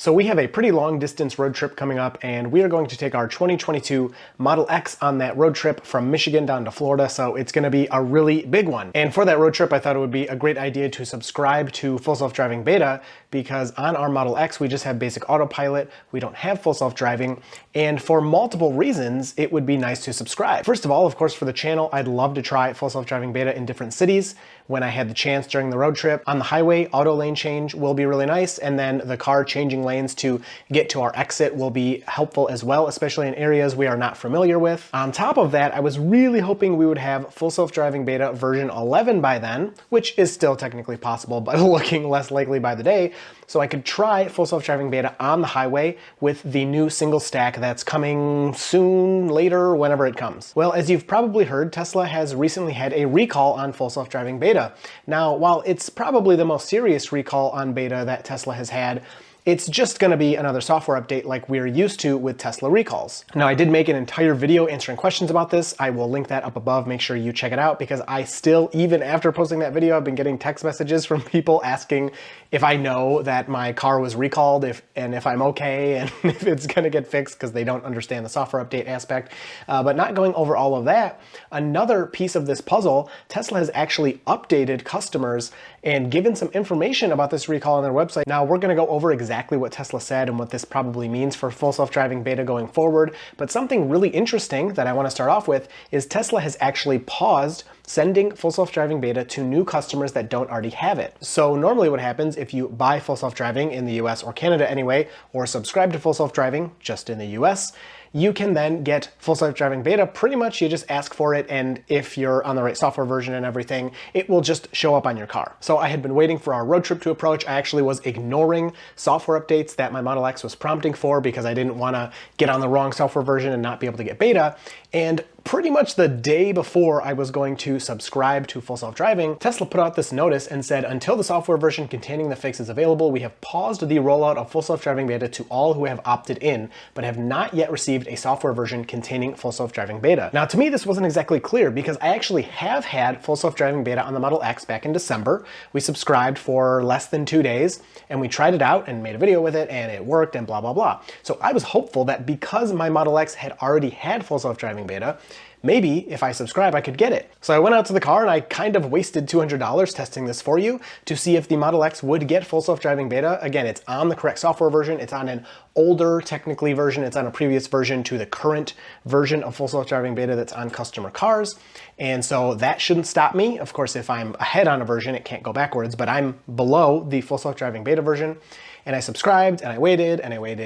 So we have a pretty long distance road trip coming up, and we are going to take our 2022 Model X on that road trip from Michigan down to Florida, so it's going to be a really big one. And for that road trip, I thought it would be a great idea to subscribe to Full Self-Driving Beta, because on our Model X, we just have basic autopilot, we don't have full self-driving, and for multiple reasons, it would be nice to subscribe. First of all, of course, for the channel, I'd love to try Full Self-Driving Beta in different cities when I had the chance during the road trip. On the highway, auto lane change will be really nice, and then the car changing lanes to get to our exit will be helpful as well, especially in areas we are not familiar with. On top of that, I was really hoping we would have Full Self-Driving Beta version 11 by then, which is still technically possible, but looking less likely by the day, so I could try Full Self-Driving Beta on the highway with the new single stack that's coming soon, later, whenever it comes. Well, as you've probably heard, Tesla has recently had a recall on Full Self-Driving Beta. Now, while it's probably the most serious recall on beta that Tesla has had, it's just going to be another software update like we're used to with Tesla recalls. Now, I did make an entire video answering questions about this. I will link that up above. Make sure you check it out, because I still, even after posting that video, I've been getting text messages from people asking if I know that my car was recalled, and if I'm okay, and if it's going to get fixed, because they don't understand the software update aspect. But not going over all of that, another piece of this puzzle, Tesla has actually updated customers and given some information about this recall on their website. Now, we're going to go over exactly what Tesla said and what this probably means for Full Self-Driving Beta going forward. But something really interesting that I want to start off with is Tesla has actually paused sending Full Self-Driving Beta to new customers that don't already have it. So normally what happens if you buy Full Self-Driving in the US or Canada anyway, or subscribe to Full Self-Driving just in the US, you can then get Full Self-Driving Beta. Pretty much you just ask for it, and if you're on the right software version and everything, it will just show up on your car. So I had been waiting for our road trip to approach. I actually was ignoring software updates that my Model X was prompting for, because I didn't want to get on the wrong software version and not be able to get beta. And pretty much the day before I was going to subscribe to Full Self-Driving, Tesla put out this notice and said, until the software version containing the fix is available, we have paused the rollout of Full Self-Driving Beta to all who have opted in, but have not yet received a software version containing Full Self-Driving Beta. Now, to me, this wasn't exactly clear, because I actually have had Full Self-Driving Beta on the Model X back in December. We subscribed for less than 2 days, and we tried it out and made a video with it, and it worked, and blah, blah, blah. So I was hopeful that because my Model X had already had Full Self-Driving Beta, maybe if I subscribe, I could get it. So I went out to the car and I kind of wasted $200 testing this for you to see if the Model X would get Full Self-Driving Beta. Again, it's on the correct software version. It's on an older, technically, version. It's on a previous version to the current version of Full Self-Driving Beta that's on customer cars. And so that shouldn't stop me. Of course, if I'm ahead on a version, it can't go backwards, but I'm below the Full Self-Driving Beta version. And I subscribed, and I waited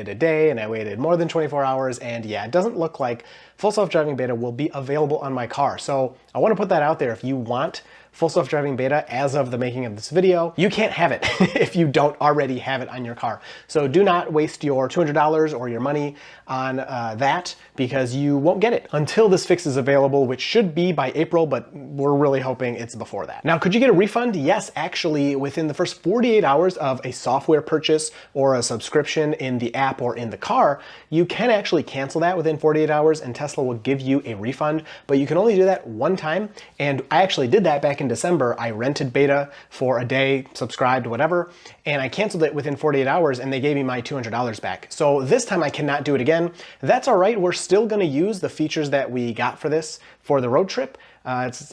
a day, and I waited more than 24 hours, and yeah, it doesn't look like Full Self-Driving Beta will be available on my car. So I want to put that out there. If you want Full Self-Driving Beta as of the making of this video, you can't have it if you don't already have it on your car. So do not waste your $200 or your money on that, because you won't get it until this fix is available, which should be by April, but we're really hoping it's before that. Now, could you get a refund? Yes, actually, within the first 48 hours of a software purchase or a subscription in the app or in the car, you can actually cancel that within 48 hours, and Tesla will give you a refund, but you can only do that one time. And I actually did that back in December. I rented beta for a day, subscribed, whatever, and I canceled it within 48 hours, and they gave me my $200 back. So this time I cannot do it again. That's all right. We're still going to use the features that we got for this for the road trip.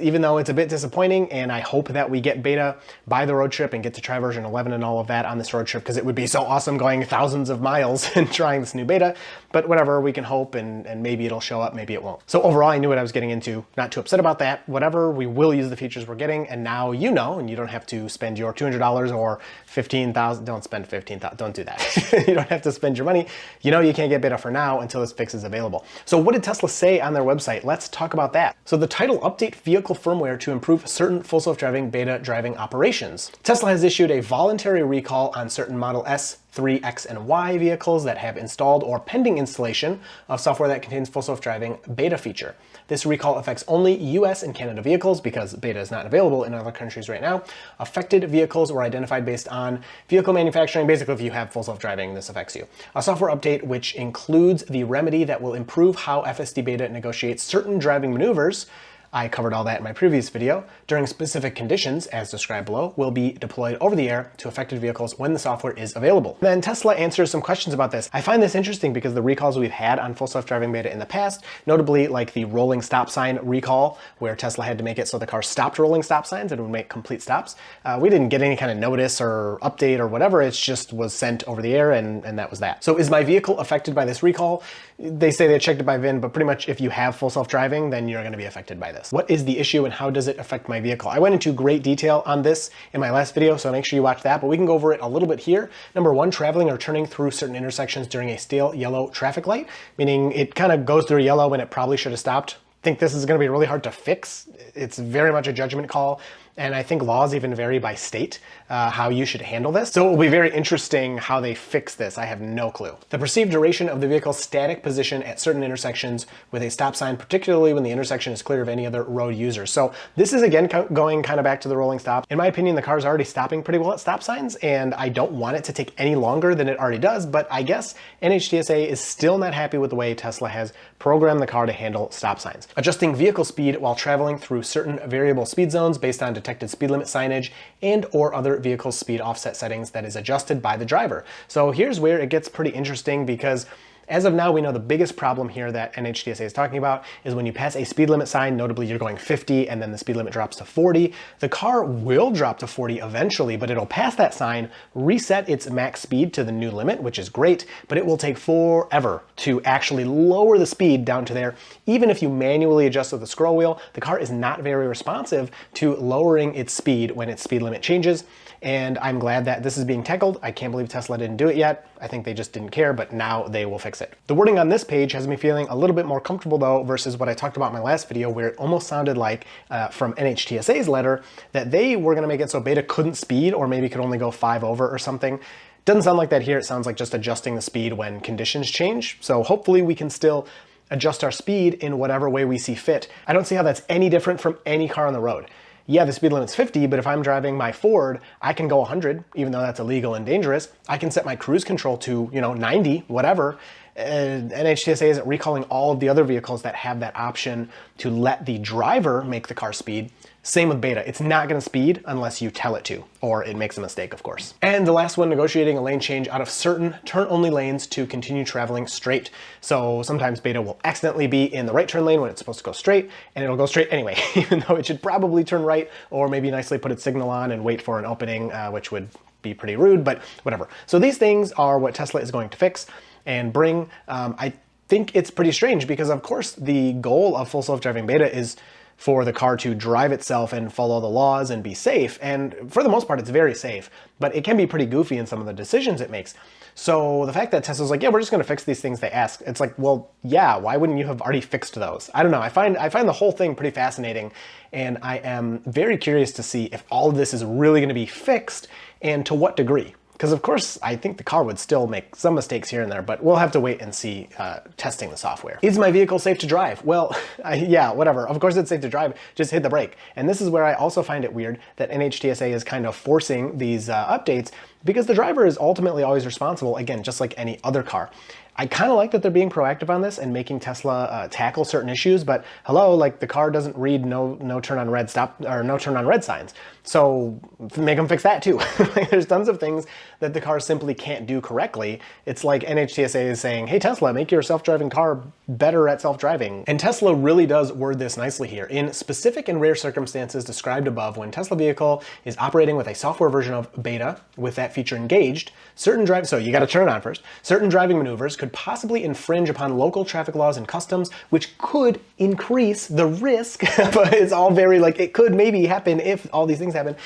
Even though it's a bit disappointing, and I hope that we get beta by the road trip and get to try version 11 and all of that on this road trip, because it would be so awesome going thousands of miles and trying this new beta. But whatever, we can hope, and maybe it'll show up, maybe it won't. So overall, I knew what I was getting into. Not too upset about that. Whatever, we will use the features we're getting, and now you know, and you don't have to spend your $200 or $15,000. Don't spend $15,000. Don't do that. You don't have to spend your money. You know you can't get beta for now until this fix is available. So what did Tesla say on their website? Let's talk about that. So the title, update vehicle firmware to improve certain Full Self-Driving Beta driving operations. Tesla has issued a voluntary recall on certain Model S, 3, X, and Y vehicles that have installed or pending installation of software that contains Full Self-Driving Beta feature. This recall affects only US and Canada vehicles, because beta is not available in other countries right now. Affected vehicles were identified based on vehicle manufacturing. Basically, if you have Full Self-Driving, this affects you. A software update which includes the remedy that will improve how FSD Beta negotiates certain driving maneuvers I covered all that in my previous video. During specific conditions, as described below, will be deployed over the air to affected vehicles when the software is available. Then Tesla answers some questions about this. I find this interesting because the recalls we've had on full self-driving beta in the past, notably like the rolling stop sign recall, where Tesla had to make it so the car stopped rolling stop signs and would make complete stops. We didn't get any kind of notice or update or whatever. It just was sent over the air and that was that. So is my vehicle affected by this recall? They say they checked it by VIN, but pretty much if you have full self-driving, then you're going to be affected by this. What is the issue and how does it affect my vehicle? I went into great detail on this in my last video, so make sure you watch that, but we can go over it a little bit here. Number one, traveling or turning through certain intersections during a stale yellow traffic light, meaning it kind of goes through yellow when it probably should have stopped. I think this is going to be really hard to fix. It's very much a judgment call. And I think laws even vary by state how you should handle this. So it will be very interesting how they fix this. I have no clue. The perceived duration of the vehicle's static position at certain intersections with a stop sign, particularly when the intersection is clear of any other road users. So this is again going kind of back to the rolling stop. In my opinion, the car is already stopping pretty well at stop signs, and I don't want it to take any longer than it already does, but I guess NHTSA is still not happy with the way Tesla has programmed the car to handle stop signs. Adjusting vehicle speed while traveling through certain variable speed zones based on detected speed limit signage and or other vehicle speed offset settings that is adjusted by the driver. So here's where it gets pretty interesting, because as of now, we know the biggest problem here that NHTSA is talking about is when you pass a speed limit sign, notably you're going 50 and then the speed limit drops to 40, the car will drop to 40 eventually, but it'll pass that sign, reset its max speed to the new limit, which is great, but it will take forever to actually lower the speed down to there. Even if you manually adjust with the scroll wheel, the car is not very responsive to lowering its speed when its speed limit changes. And I'm glad that this is being tackled. I can't believe Tesla didn't do it yet. I think they just didn't care, but now they will fix it. The wording on this page has me feeling a little bit more comfortable though versus what I talked about in my last video, where it almost sounded like from NHTSA's letter that they were gonna make it so beta couldn't speed or maybe could only go 5 over or something. Doesn't sound like that here. It sounds like just adjusting the speed when conditions change. So hopefully we can still adjust our speed in whatever way we see fit. I don't see how that's any different from any car on the road. Yeah, the speed limit's 50, but if I'm driving my Ford, I can go 100, even though that's illegal and dangerous. I can set my cruise control to, 90, whatever. NHTSA isn't recalling all of the other vehicles that have that option to let the driver make the car speed. Same with beta. It's not going to speed unless you tell it to, or it makes a mistake, of course. And the last one, negotiating a lane change out of certain turn-only lanes to continue traveling straight. So sometimes beta will accidentally be in the right turn lane when it's supposed to go straight, and it'll go straight anyway, even though it should probably turn right, or maybe nicely put its signal on and wait for an opening, which would be pretty rude, but whatever. So these things are what Tesla is going to fix and bring. I think it's pretty strange because, of course, the goal of full self-driving beta is for the car to drive itself and follow the laws and be safe. And for the most part, it's very safe, but it can be pretty goofy in some of the decisions it makes. So the fact that Tesla's like, yeah, we're just gonna fix these things they ask. It's like, well, yeah, why wouldn't you have already fixed those? I don't know, I find the whole thing pretty fascinating, and I am very curious to see if all of this is really gonna be fixed and to what degree. Because of course, I think the car would still make some mistakes here and there, but we'll have to wait and see testing the software. Is my vehicle safe to drive? Well, yeah, whatever. Of course it's safe to drive, just hit the brake. And this is where I also find it weird that NHTSA is kind of forcing these updates, because the driver is ultimately always responsible, again, just like any other car. I kind of like that they're being proactive on this and making Tesla tackle certain issues, but hello, like the car doesn't read no turn on red stop or no turn on red signs. So make them fix that too. Like, there's tons of things that the car simply can't do correctly. It's like NHTSA is saying, hey Tesla, make your self-driving car better at self-driving. And Tesla really does word this nicely here. In specific and rare circumstances described above, when Tesla vehicle is operating with a software version of beta with that feature engaged, so you gotta turn it on first, certain driving maneuvers could possibly infringe upon local traffic laws and customs, which could increase the risk, but it's all very like, it could maybe happen if all these things happen,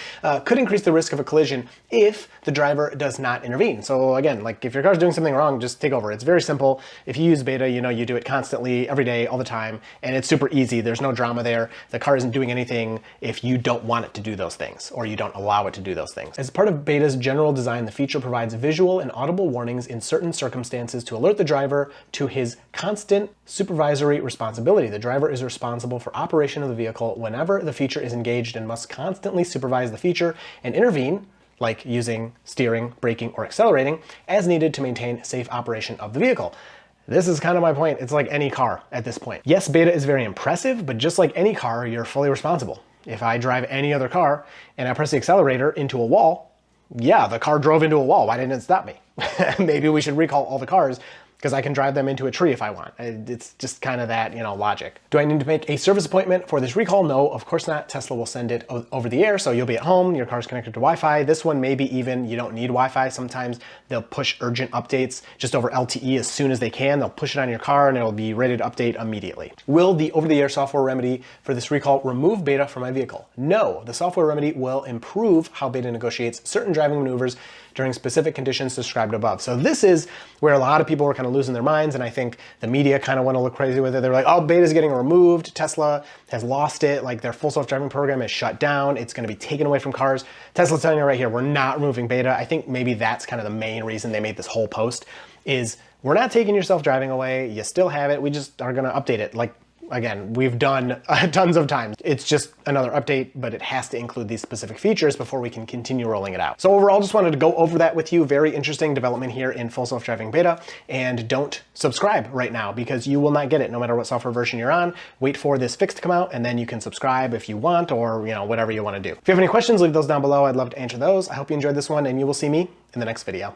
could increase the risk of a collision if the driver does not intervene. So again, like if your car's doing something wrong, just take over. It's very simple. If you use beta, you do it constantly, every day, all the time, and it's super easy. There's no drama there. The car isn't doing anything if you don't want it to do those things, or you don't allow it to do those things. As part of beta's general design, the feature provides visual and audible warnings in certain circumstances to alert the driver to his constant supervisory responsibility. The driver is responsible for operation of the vehicle whenever the feature is engaged and must constantly supervise the feature and intervene, like using steering, braking, or accelerating, as needed to maintain safe operation of the vehicle. This is kind of my point. It's like any car at this point. Yes, beta is very impressive, but just like any car, you're fully responsible. If I drive any other car and I press the accelerator into a wall, yeah, the car drove into a wall. Why didn't it stop me? Maybe we should recall all the cars because I can drive them into a tree if I want. It's just kind of that, logic. Do I need to make a service appointment for this recall? No, of course not. Tesla will send it over the air, so you'll be at home, your car's connected to Wi-Fi. This one, maybe even you don't need Wi-Fi. Sometimes they'll push urgent updates just over LTE as soon as they can. They'll push it on your car and it'll be ready to update immediately. Will the over-the-air software remedy for this recall remove beta from my vehicle? No, the software remedy will improve how beta negotiates certain driving maneuvers during specific conditions described above. So this is where a lot of people were kind of losing their minds, and I think the media kind of went a little crazy with it. They're like, oh, beta's getting removed. Tesla has lost it. Like, their full self-driving program is shut down. It's going to be taken away from cars. Tesla's telling you right here, we're not removing beta. I think maybe that's kind of the main reason they made this whole post is we're not taking your self-driving away. You still have it. We just are going to update it. Like, again, we've done tons of times. It's just another update, but it has to include these specific features before we can continue rolling it out. So overall, just wanted to go over that with you. Very interesting development here in full self-driving beta. And don't subscribe right now because you will not get it no matter what software version you're on. Wait for this fix to come out and then you can subscribe if you want, or whatever you want to do. If you have any questions, leave those down below. I'd love to answer those. I hope you enjoyed this one and you will see me in the next video.